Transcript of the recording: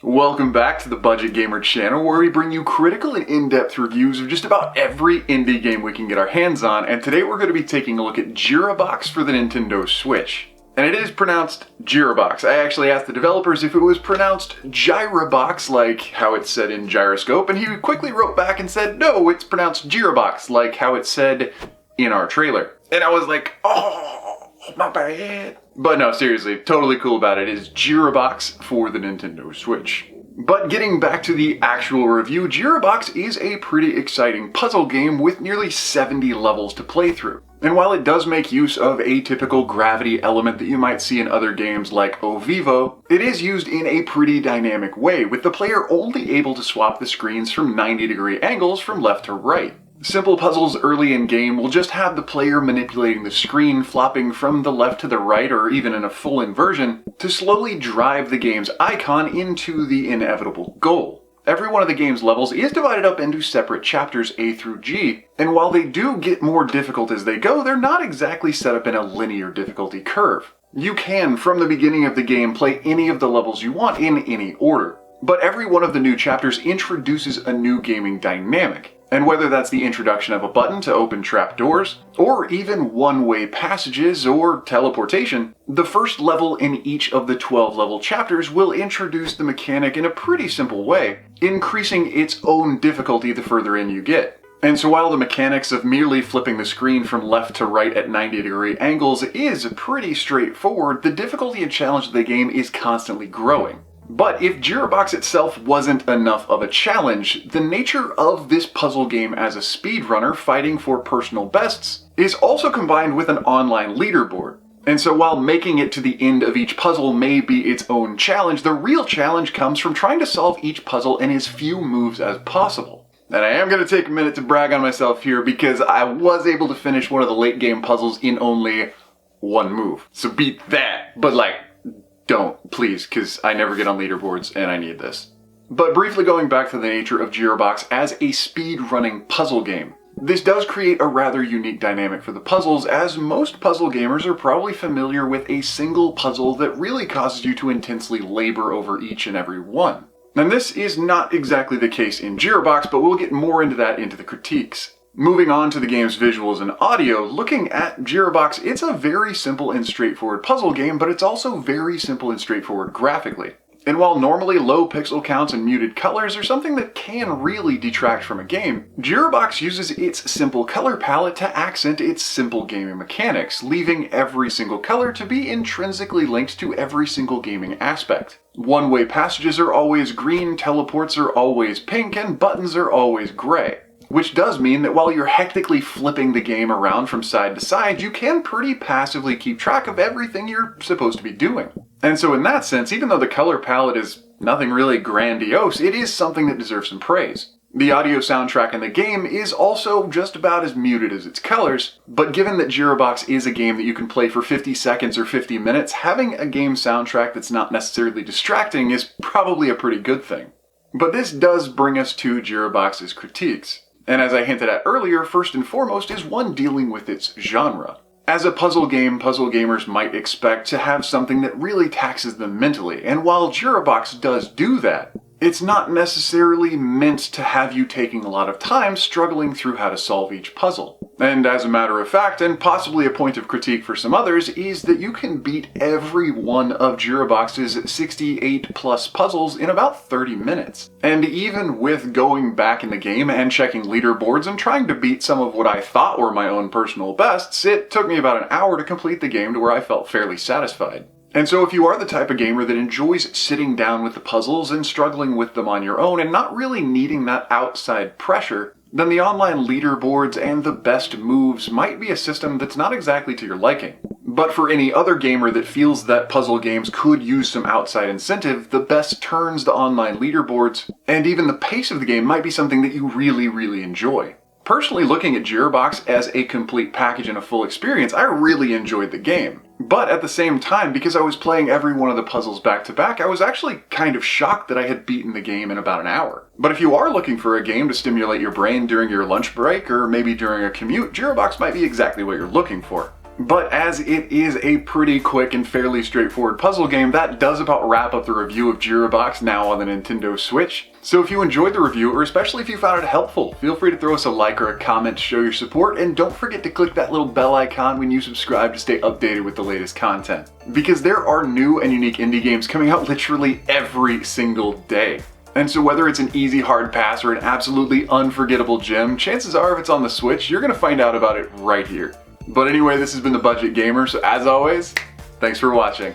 Welcome back to the Budget Gamer channel, where we bring you critical and in-depth reviews of just about every indie game we can get our hands on, and today we're going to be taking a look at Girabox for the Nintendo Switch. And it is pronounced Girabox. I actually asked the developers if it was pronounced Girabox, like how it's said in Gyroscope, and he quickly wrote back and said, no, it's pronounced Girabox, like how it said in our trailer. And I was like, oh, my bad. But no, seriously, totally cool about it. It is Girabox for the Nintendo Switch. But getting back to the actual review, Girabox is a pretty exciting puzzle game with nearly 70 levels to play through. And while it does make use of a typical gravity element that you might see in other games like O Vivo, it is used in a pretty dynamic way, with the player only able to swap the screens from 90-degree angles from left to right. Simple puzzles early in game will just have the player manipulating the screen, flopping from the left to the right or even in a full inversion, to slowly drive the game's icon into the inevitable goal. Every one of the game's levels is divided up into separate chapters A through G, and while they do get more difficult as they go, they're not exactly set up in a linear difficulty curve. You can, from the beginning of the game, play any of the levels you want in any order, but every one of the new chapters introduces a new gaming dynamic. And whether that's the introduction of a button to open trapdoors, or even one-way passages or teleportation, the first level in each of the 12-level chapters will introduce the mechanic in a pretty simple way, increasing its own difficulty the further in you get. And so while the mechanics of merely flipping the screen from left to right at 90-degree angles is pretty straightforward, the difficulty and challenge of the game is constantly growing. But if Girabox itself wasn't enough of a challenge, the nature of this puzzle game as a speedrunner fighting for personal bests is also combined with an online leaderboard. And so while making it to the end of each puzzle may be its own challenge, the real challenge comes from trying to solve each puzzle in as few moves as possible. And I am going to take a minute to brag on myself here because I was able to finish one of the late game puzzles in only one move. So beat that, but don't, please, because I never get on leaderboards and I need this. But briefly going back to the nature of Girabox as a speed-running puzzle game, this does create a rather unique dynamic for the puzzles, as most puzzle gamers are probably familiar with a single puzzle that really causes you to intensely labor over each and every one. And this is not exactly the case in Girabox, but we'll get more into that into the critiques. Moving on to the game's visuals and audio, looking at Girabox, it's a very simple and straightforward puzzle game, but it's also very simple and straightforward graphically. And while normally low pixel counts and muted colors are something that can really detract from a game, Girabox uses its simple color palette to accent its simple gaming mechanics, leaving every single color to be intrinsically linked to every single gaming aspect. One-way passages are always green, teleports are always pink, and buttons are always gray. Which does mean that while you're hectically flipping the game around from side to side, you can pretty passively keep track of everything you're supposed to be doing. And so in that sense, even though the color palette is nothing really grandiose, it is something that deserves some praise. The audio soundtrack in the game is also just about as muted as its colors, but given that Girabox is a game that you can play for 50 seconds or 50 minutes, having a game soundtrack that's not necessarily distracting is probably a pretty good thing. But this does bring us to Girabox's critiques. And as I hinted at earlier, first and foremost is one dealing with its genre. As a puzzle game, puzzle gamers might expect to have something that really taxes them mentally, and while Girabox does do that, it's not necessarily meant to have you taking a lot of time struggling through how to solve each puzzle. And as a matter of fact, and possibly a point of critique for some others, is that you can beat every one of Girabox's 68 plus puzzles in about 30 minutes. And even with going back in the game and checking leaderboards and trying to beat some of what I thought were my own personal bests, it took me about an hour to complete the game to where I felt fairly satisfied. And so if you are the type of gamer that enjoys sitting down with the puzzles and struggling with them on your own and not really needing that outside pressure, then the online leaderboards and the best moves might be a system that's not exactly to your liking. But for any other gamer that feels that puzzle games could use some outside incentive, the best turns, the online leaderboards, and even the pace of the game might be something that you really enjoy. Personally, looking at Girabox as a complete package and a full experience, I really enjoyed the game. But at the same time, because I was playing every one of the puzzles back to back, I was actually kind of shocked that I had beaten the game in about an hour. But if you are looking for a game to stimulate your brain during your lunch break or maybe during a commute, Girabox might be exactly what you're looking for. But as it is a pretty quick and fairly straightforward puzzle game, that does about wrap up the review of Girabox now on the Nintendo Switch. So if you enjoyed the review, or especially if you found it helpful, feel free to throw us a like or a comment to show your support, and don't forget to click that little bell icon when you subscribe to stay updated with the latest content. Because there are new and unique indie games coming out literally every single day. And so whether it's an easy hard pass or an absolutely unforgettable gem, chances are if it's on the Switch, you're gonna find out about it right here. But anyway, this has been The Budget Gamer, so as always, thanks for watching.